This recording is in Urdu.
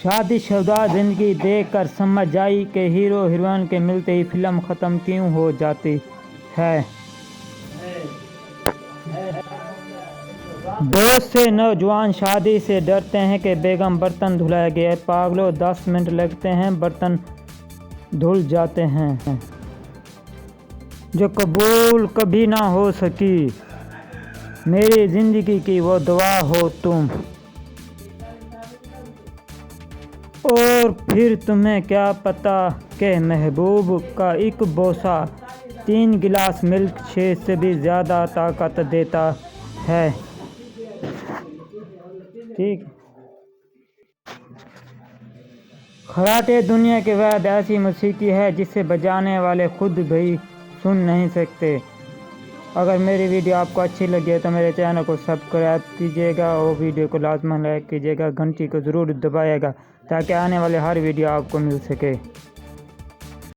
شادی شدہ زندگی دیکھ کر سمجھ جائی کہ ہیرو ہیروئن کے ملتے ہی فلم ختم کیوں ہو جاتی ہے۔ بہت سے نوجوان شادی سے ڈرتے ہیں کہ بیگم برتن دھلائے گی۔ پاگلو، 10 منٹ لگتے ہیں برتن دھل جاتے ہیں۔ جو قبول کبھی نہ ہو سکی، میری زندگی کی وہ دعا ہو تم۔ اور پھر تمہیں کیا پتا کہ محبوب کا ایک بوسہ 3 گلاس ملک شیک سے بھی زیادہ طاقت دیتا ہے۔ خراٹے دنیا کی واحد ایسی موسیقی ہے جسے بجانے والے خود بھی سن نہیں سکتے۔ اگر میری ویڈیو آپ کو اچھی لگے تو میرے چینل کو سبسکرائب کیجیے گا اور ویڈیو کو لازماً لائک کیجیے گا، گھنٹی کو ضرور دبائیے گا تاکہ آنے والے ہر ویڈیو آپ کو مل سکے۔